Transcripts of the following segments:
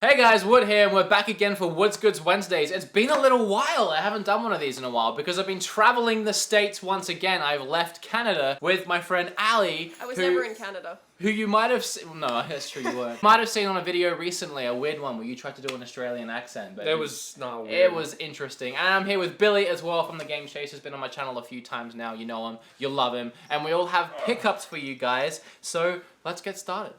Hey guys, Wood here, and we're back again for Wood's Goods Wednesdays. It's been a little while. I haven't done one of these in a while because I've been traveling the States once again. I've left Canada with my friend Alli. I was never in Canada. Who you might have seen, no, that's true, you weren't. Might have seen on a video recently, a weird one where you tried to do an Australian accent. But it was not weird. It was interesting. And I'm here with Billy as well from the Game Chase. He's been on my channel a few times now. You know him, you love him. And we all have pickups for you guys. So let's get started.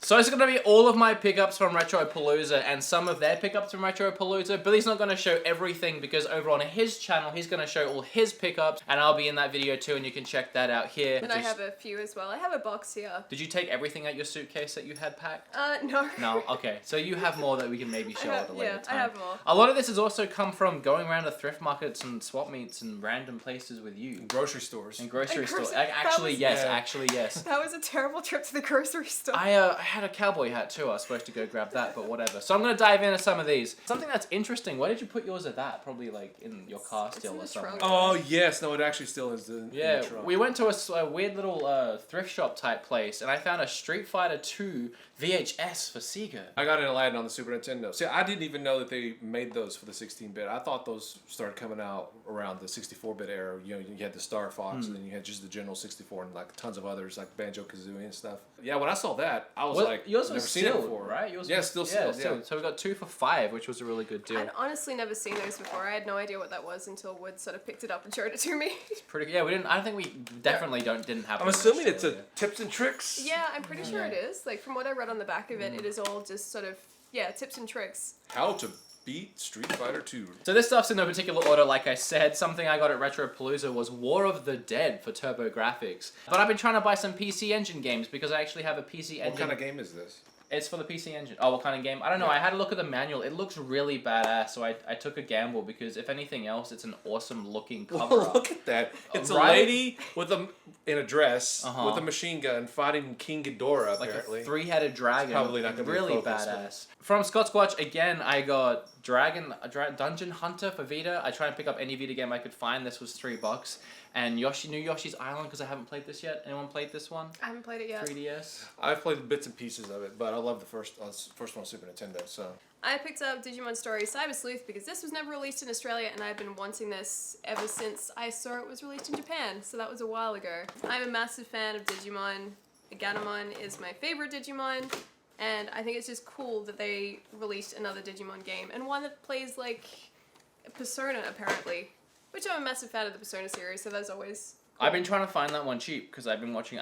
So it's going to be all of my pickups from Retropalooza and some of their pickups from Retropalooza. Billy's not going to show everything because over on his channel, he's going to show all his pickups. And I'll be in that video too, and you can check that out here. And I have a few as well. I have a box here. Did you take everything out your suitcase that you had packed? No. No? Okay. So you have more that we can maybe show at a later time. I have more. A lot of this has also come from going around to thrift markets and swap meets and random places with you. Grocery stores. And grocery stores. Actually, yes. That was a terrible trip to the grocery store. I had a cowboy hat too. I was supposed to go grab that, but whatever. So I'm going to dive into some of these. Something that's interesting. Where did you put yours at that? Probably like in your car still or something. Oh, yes. No, it actually still is in the trunk. We went to a weird little thrift shop type place, and I found a Street Fighter 2 VHS for Sega. I got an Aladdin on the Super Nintendo. See, I didn't even know that they made those for the 16-bit. I thought those started coming out around the 64-bit era. You know, you had the Star Fox, and then you had just the general 64 and like tons of others like Banjo-Kazooie and stuff. Yeah, when I saw that, I was like, yours never was seen it sealed, before. Right? Yours yeah, was, still sealed. Yeah. So we got 2 for $5, which was a really good deal. I'd honestly never seen those before. I had no idea what that was until Wood sort of picked it up and showed it to me. It's pretty. Yeah, we didn't. I don't think we definitely didn't have. I'm assuming it's a tips and tricks. Yeah, I'm pretty sure it is. Like from what I read on the back of it, it is all just sort of tips and tricks. How to beat Street Fighter 2. So this stuff's in no particular order, like I said. Something I got at Retropalooza was War of the Dead for TurboGrafx. But I've been trying to buy some PC Engine games because I actually have a PC Engine. What kind of game is this? It's for the PC Engine. Oh, what kind of game? I don't know. I had a look at the manual. It looks really badass, so I took a gamble because if anything else, it's an awesome looking cover. Well, look at that. It's a lady with in a dress with a machine gun fighting King Ghidorah, apparently. Like a 3-headed dragon. It's probably not going to be really badass. From Scott Squatch, again, I got Dungeon Hunter for Vita. I tried to pick up any Vita game I could find. This was $3. And New Yoshi's Island, because I haven't played this yet. Anyone played this one? I haven't played it yet. 3DS? I've played bits and pieces of it, but I love the first one on Super Nintendo, so... I picked up Digimon Story Cyber Sleuth because this was never released in Australia, and I've been wanting this ever since I saw it was released in Japan, so that was a while ago. I'm a massive fan of Digimon. Ganomon is my favorite Digimon, and I think it's just cool that they released another Digimon game, and one that plays like Persona, apparently. Which I'm a massive fan of the Persona series, so that's always cool. I've been trying to find that one cheap because I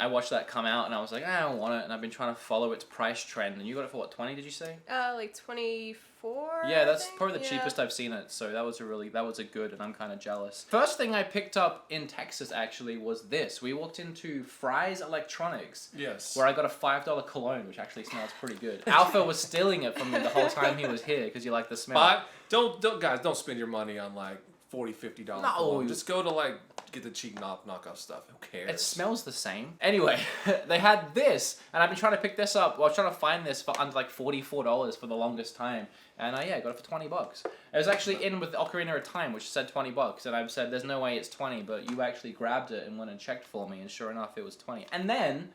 watched that come out and I was like, I don't want it, and I've been trying to follow its price trend. And you got it for what, 20? Did you say? Like 24. Yeah, that's probably the cheapest I've seen it. So that was a good, and I'm kind of jealous. First thing I picked up in Texas actually was this. We walked into Fry's Electronics. Yes. Where I got a $5 cologne, which actually smells pretty good. Alpha was stealing it from me the whole time he was here because you like the smell. But don't spend your money on like $40, $50. No. Just go to like get the cheap knockoff stuff. Who cares? It smells the same. Anyway, they had this, and I've been trying to pick this up. Well, I was trying to find this for under like $44 for the longest time, and I got it for $20. It was actually in with Ocarina of Time, which said $20, and I've said there's no way it's 20, but you actually grabbed it and went and checked for me, and sure enough, it was 20. And then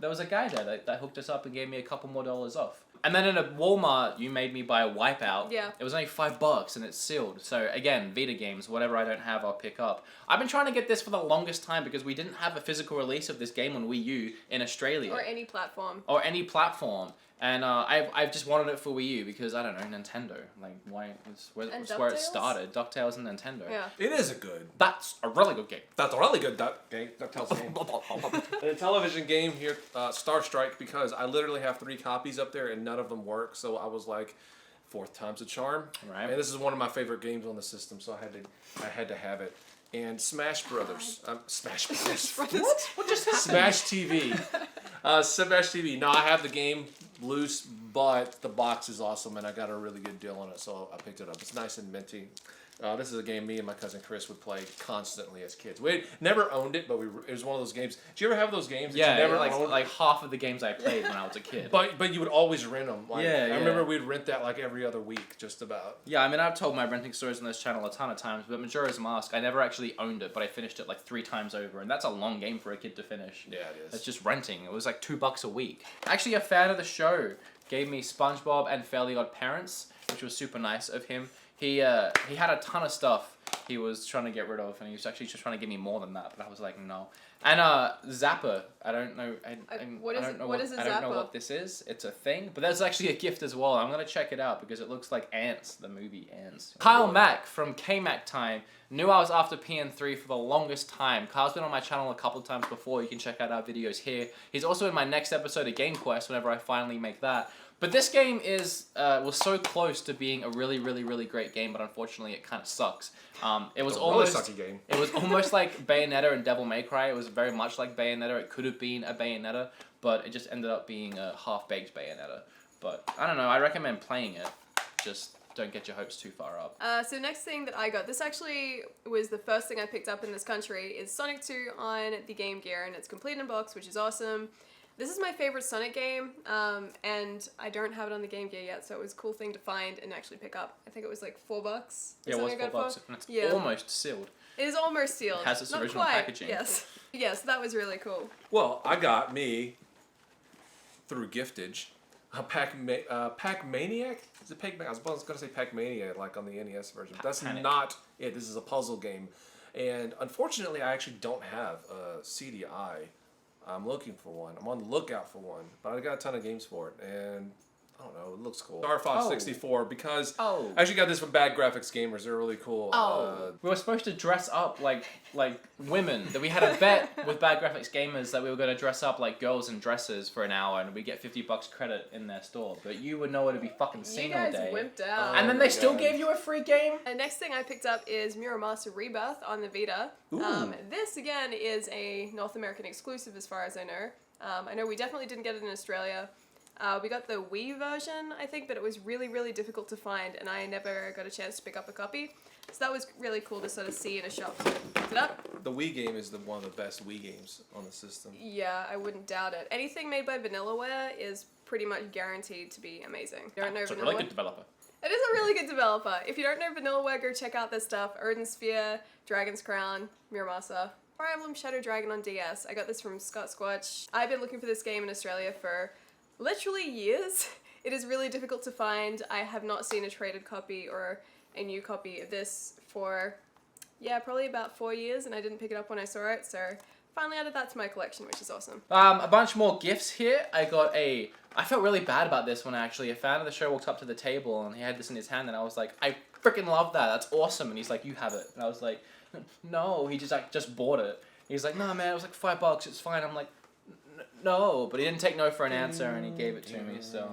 there was a guy there that hooked us up and gave me a couple more dollars off. And then in a Walmart, you made me buy a Wipeout. Yeah. It was only $5 and it's sealed. So again, Vita games, whatever I don't have, I'll pick up. I've been trying to get this for the longest time because we didn't have a physical release of this game on Wii U in Australia. Or any platform. And I've just wanted it for Wii U because, I don't know, Nintendo. Like, why? It's where it started. DuckTales and Nintendo. Yeah. It is a good. That's a really good game. That's a really good DuckTales game. And a television game here, Star Strike, because I literally have 3 copies up there and none of them work. So I was like, 4th time's a charm. Right. And this is one of my favorite games on the system, so I had to have it. And Smash Brothers. Smash Brothers. What just happened? Smash TV. Smash TV. No, I have the game loose, but the box is awesome, and I got a really good deal on it, so I picked it up. It's nice and minty. This is a game me and my cousin Chris would play constantly as kids. We never owned it, but it was one of those games. Did you ever have those games that Yeah, you never like owned? like half of the games I played when I was a kid. But you would always rent them. Like, Yeah, I remember we'd rent that like every other week, just about. Yeah, I mean, I've told my renting stories on this channel a ton of times, but Majora's Mask, I never actually owned it, but I finished it like 3 times over, and that's a long game for a kid to finish. Yeah, it is. It's just renting. It was like $2 a week. Actually, a fan of the show gave me SpongeBob and Fairly Odd Parents, which was super nice of him. He had a ton of stuff he was trying to get rid of, and he was actually just trying to give me more than that, but I was like, no. And Zapper, I don't know. I don't know what this is. It's a thing, but there's actually a gift as well. I'm gonna check it out because it looks like Ants, the movie Ants. Kyle Mack from K-Mac Time knew I was after PN3 for the longest time. Kyle's been on my channel a couple of times before. You can check out our videos here. He's also in my next episode of Game Quest whenever I finally make that. But this game was so close to being a really, really, really great game, but unfortunately it kind of sucks. It was almost really sucky game. It was almost like Bayonetta and Devil May Cry. It was very much like Bayonetta. It could have been a Bayonetta, but it just ended up being a half-baked Bayonetta. But I don't know. I recommend playing it. Just don't get your hopes too far up. So next thing that I got, this actually was the first thing I picked up in this country, is Sonic 2 on the Game Gear, and it's complete in box, which is awesome. This is my favorite Sonic game, and I don't have it on the Game Gear yet, so it was a cool thing to find and actually pick up. I think it was like $4. Yeah, it was $4, and it's almost sealed. It is almost sealed. It has its Not original quite. packaging. Yes. Yes, that was really cool. Well, I got me through giftage a Pac-Maniac. Is it Pac-Maniac? I was going to say Pac-Mania, like on the NES version. That's not it. This is a puzzle game, and unfortunately, I actually don't have a CDI. I'm looking for one. I'm on the lookout for one, but I got a ton of games for it, and I don't know, it looks cool. Star Fox 64, because I actually got this from Bad Graphics Gamers. They're really cool. We were supposed to dress up like women. That we had a bet with Bad Graphics Gamers that we were going to dress up like girls in dresses for an hour, and we get $50 credit in their store. But you were nowhere to be fucking seen all day. You guys wimped out. And then they still gave you a free game? The next thing I picked up is Muramasa Rebirth on the Vita. This, again, is a North American exclusive as far as I know. I know we definitely didn't get it in Australia. We got the Wii version, I think, but it was really, really difficult to find, and I never got a chance to pick up a copy. So that was really cool to sort of see in a shop. So I picked it up. The Wii game is one of the best Wii games on the system. Yeah, I wouldn't doubt it. Anything made by Vanillaware is pretty much guaranteed to be amazing. If you don't know It's a Vanillaware, really good developer. it is a really good developer. If you don't know Vanillaware, go check out their stuff. Odin Sphere, Dragon's Crown, Muramasa. Fire Emblem Shadow Dragon on DS. I got this from Scott Squatch. I've been looking for this game in Australia for literally years. It is really difficult to find. I have not seen a traded copy or a new copy of this for, probably about 4 years, and I didn't pick it up when I saw it, so finally added that to my collection, which is awesome. A bunch more gifts here. I felt really bad about this when a fan of the show walked up to the table and he had this in his hand, and I was like, I freaking love that. That's awesome. And he's like, you have it. And I was like, no. He just bought it. He's like, no, man, it was like $5. It's fine. I'm like, no, but he didn't take no for an answer, and he gave it to me, so.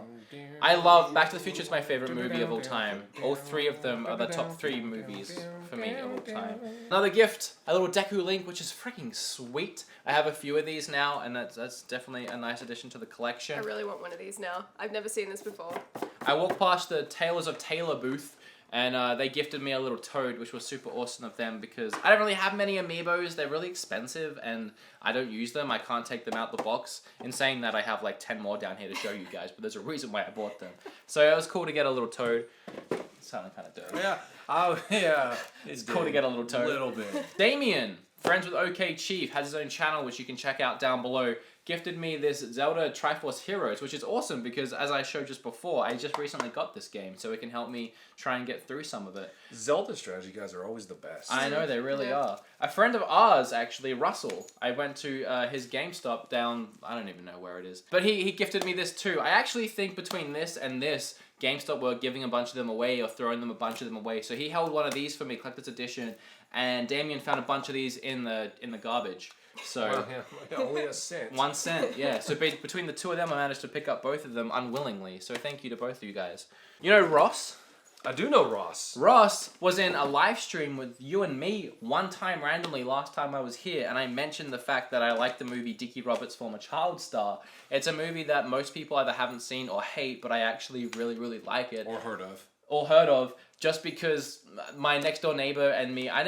I love Back to the Future is my favorite movie of all time. All 3 of them are the top 3 movies for me of all time. Another gift, a little Deku Link, which is freaking sweet. I have a few of these now, and that's definitely a nice addition to the collection. I really want one of these now. I've never seen this before. I walked past the Tailors of Taylor booth, and they gifted me a little toad, which was super awesome of them because I don't really have many amiibos. They're really expensive, and I don't use them. I can't take them out the box. In saying that, I have like 10 more down here to show you guys, but there's a reason why I bought them. So it was cool to get a little toad. It sounded kind of dirty. Yeah. Oh, yeah. It's cool to get a little toad. A little bit. Damien, friends with OK Chief, has his own channel, which you can check out down below. Gifted me this Zelda Triforce Heroes, which is awesome because, as I showed just before, I just recently got this game, so it can help me try and get through some of it. Zelda strategy guys are always the best. I know, they really are. A friend of ours, actually, Russell, I went to his GameStop down, I don't even know where it is, but he gifted me this too. I actually think between this and this, GameStop were giving a bunch of them away or throwing a bunch of them away. So he held one of these for me, collector's edition, and Damien found a bunch of these in the garbage. So wow, yeah, only a cent. 1 cent, yeah. So between the 2 of them, I managed to pick up both of them unwillingly. So thank you to both of you guys. You know Ross? I do know Ross. Ross was in a live stream with you and me one time randomly last time I was here, and I mentioned the fact that I like the movie Dickie Roberts' Former Child Star. It's a movie that most people either haven't seen or hate, but I actually really, really like it. Or heard of. just because my next door neighbor and me, I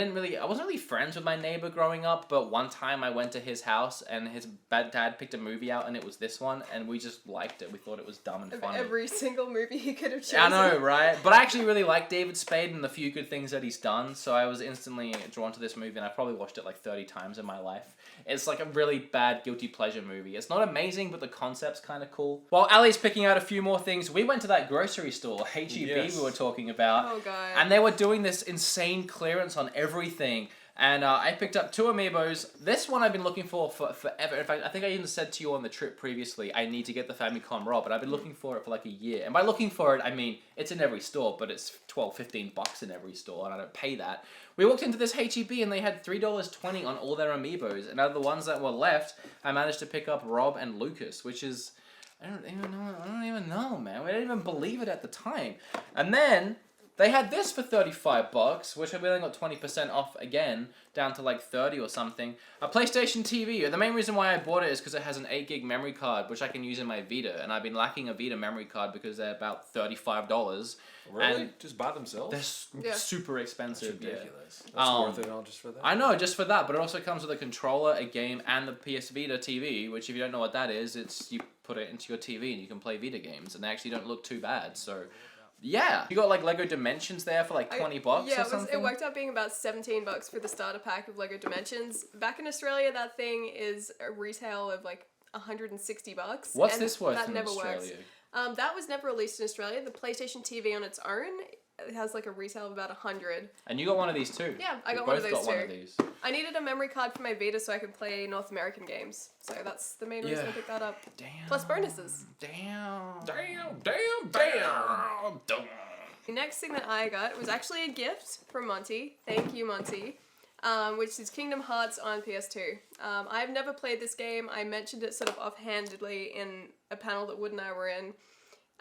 wasn't really friends with my neighbor growing up, but one time I went to his house and his dad picked a movie out and it was this one, and we just liked it. We thought it was dumb and funny. Every single movie he could have chosen. I know, right? But I actually really like David Spade and the few good things that he's done, so I was instantly drawn to this movie, and I probably watched it like 30 times in my life. It's like a really bad guilty pleasure movie. It's not amazing, but the concept's kind of cool. While Alli's picking out a few more things, we went to that grocery store, H-E-B, Yes. we were talking about. Oh, God. And they were doing this insane clearance on everything. And I picked up 2 amiibos. This one I've been looking for forever. In fact, I think I even said to you on the trip previously, I need to get the Famicom Raw, but I've been looking for it for like a year. And by looking for it, I mean, it's in every store, but it's $12-15 in every store, and I don't pay that. We walked into this H-E-B and they had $3.20 on all their amiibos. And out of the ones that were left, I managed to pick up Rob and Lucas, which is, I don't even know, man. We didn't even believe it at the time. And then they had this for $35, which I only got 20% off again, down to like 30 or something. A PlayStation TV. The main reason why I bought it is because it has an 8 gig memory card, which I can use in my Vita. And I've been lacking a Vita memory card because they're about $35. Really? And Just by themselves? they're super expensive. That's ridiculous. Yeah. That's worth it all just for that? I know, just for that, but it also comes with a controller, a game, and the PS Vita TV, which if you don't know what that is, it's you put it into your TV and you can play Vita games, and they actually don't look too bad, so... Yeah, you got like Lego Dimensions there for like $20 Yeah, or something. it worked out being about $17 for the starter pack of Lego Dimensions. Back in Australia, that thing is a retail of like $160. What's and this worth that in never Australia? Works. That was never released in Australia. The PlayStation TV on its own, it has like a retail of about $100. And you got one of these too. Yeah, I We got one of both those got too. one of these. I needed a memory card for my Vita so I could play North American games. So that's the main reason I picked that up. Damn. Plus bonuses. Damn. The next thing that I got was actually a gift from Monty. Thank you, Monty. Which is Kingdom Hearts on PS2. I've never played this game. I mentioned it sort of offhandedly in a panel that Wood and I were in.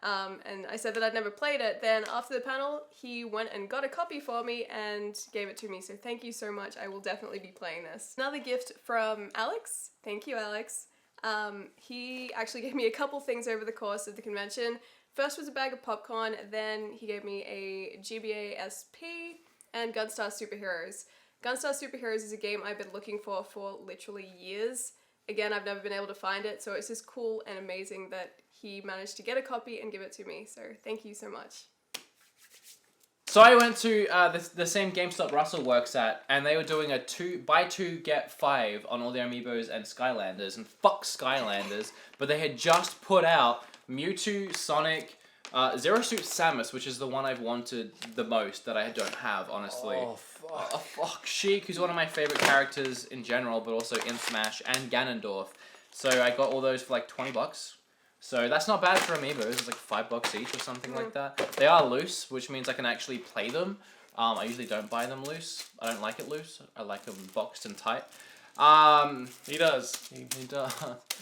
And I said that I'd never played it. Then after the panel, he went and got a copy for me and gave it to me. So thank you so much. I will definitely be playing this. Another gift from Alex. Thank you, Alex. He actually gave me a couple things over the course of the convention. First was a bag of popcorn, then he gave me a GBA SP and Gunstar Superheroes. Gunstar Superheroes is a game I've been looking for literally years. Again, I've never been able to find it, so it's just cool and amazing that he managed to get a copy and give it to me. So thank you so much. So I went to the same GameStop Russell works at, and they were doing a buy 2 get 5 on all their amiibos and Skylanders, and fuck Skylanders, but they had just put out Mewtwo, Sonic, Zero Suit Samus, which is the one I've wanted the most that I don't have, honestly. Oh, fuck. Fuck Sheik, who's one of my favorite characters in general, but also in Smash, and Ganondorf. So I got all those for like $20. So that's not bad for amiibos. It's like $5 each or something like that. They are loose, which means I can actually play them. I usually don't buy them loose. I don't like it loose. I like them boxed and tight. He does. He does.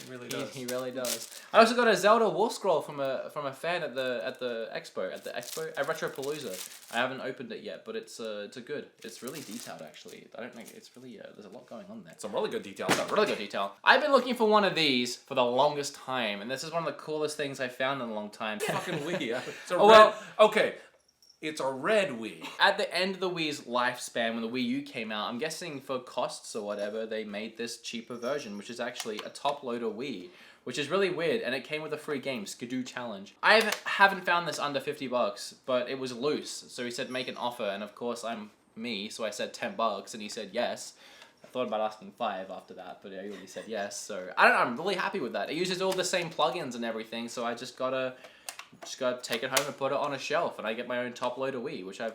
He really does. He really does. I also got a Zelda War Scroll from a fan at the expo at Retropalooza. I haven't opened it yet, but it's a good. It's really detailed actually. I don't think it's really there's a lot going on there. Some really good detail. Really good detail. I've been looking for one of these for the longest time, and this is one of the coolest things I found in a long time. Fucking Wii. It's a Oh, well- okay. It's a red Wii. At the end of the Wii's lifespan, when the Wii U came out, I'm guessing for costs or whatever, they made this cheaper version, which is actually a top-loader Wii, which is really weird, and it came with a free game, Skidoo Challenge. I haven't found this under $50, but it was loose, so he said make an offer, and of course I'm me, so I said $10, and he said yes. I thought about asking $5 after that, but he already said yes, so I don't know, I'm really happy with that. It uses all the same plugins and everything, so I just gotta take it home and put it on a shelf, and I get my own top-loader Wii, which I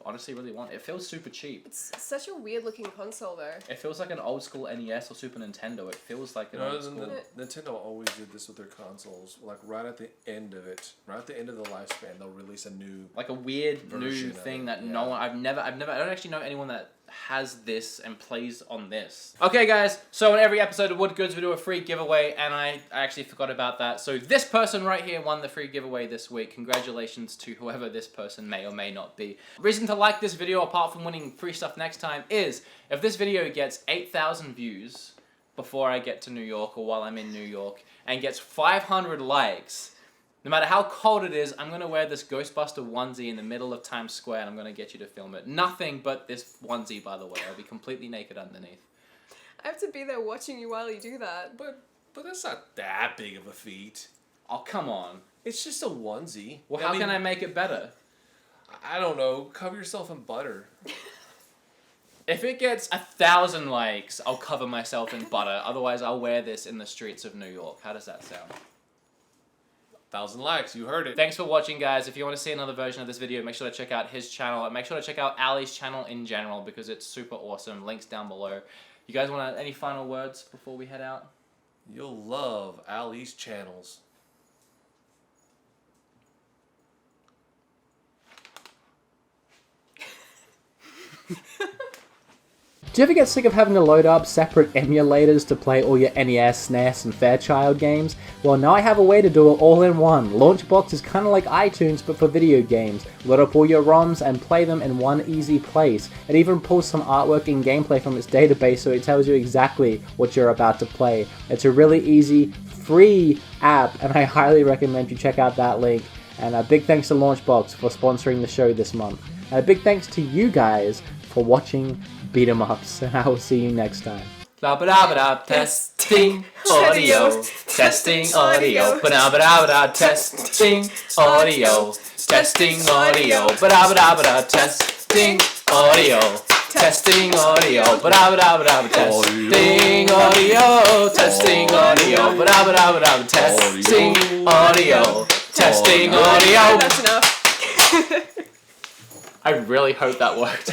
honestly really want. It feels super cheap. It's such a weird-looking console, though. It feels like an old-school NES or Super Nintendo. It feels like an old school... Nintendo always did this with their consoles. Like, right at the end of it, right at the end of the lifespan, they'll release a new... Like a weird new version of thing it, that yeah. no one... I don't actually know anyone that has this and plays on this. Okay, guys, so in every episode of Wood Goods, we do a free giveaway, and I actually forgot about that. So this person right here won the free giveaway this week. Congratulations to whoever this person may or may not be. Reason to like this video, apart from winning free stuff next time, is if this video gets 8,000 views before I get to New York or while I'm in New York, and gets 500 likes, No matter how cold it is, I'm going to wear this Ghostbuster onesie in the middle of Times Square and I'm going to get you to film it. Nothing but this onesie, by the way. I'll be completely naked underneath. I have to be there watching you while you do that. But that's not that big of a feat. Oh, come on. It's just a onesie. Well, how can I make it better? I don't know. Cover yourself in butter. If it gets 1,000 likes, I'll cover myself in butter. Otherwise, I'll wear this in the streets of New York. How does that sound? 1,000 likes. You heard it. Thanks for watching, guys. If you want to see another version of this video, make sure to check out his channel. And make sure to check out Alli's channel in general because it's super awesome. Links down below. You guys want any final words before we head out? You'll love Alli's channels. Do you ever get sick of having to load up separate emulators to play all your NES, SNES, and Fairchild games? Well, now I have a way to do it all in one. Launchbox is kind of like iTunes, but for video games. Load up all your ROMs and play them in one easy place. It even pulls some artwork and gameplay from its database so it tells you exactly what you're about to play. It's a really easy, free app, and I highly recommend you check out that link. And a big thanks to Launchbox for sponsoring the show this month. And a big thanks to you guys for watching Beat 'em Ups, and I will see you next time. Testing audio, testing audio, ba-da-ba-da-ba-da, testing audio, testing audio, ba-da-ba-da-ba-da, testing audio, testing audio, ba-da-ba-da-ba-da, testing audio, testing audio, ba-da-ba-da-ba-da, testing audio, testing audio. That's enough. I really hope that worked.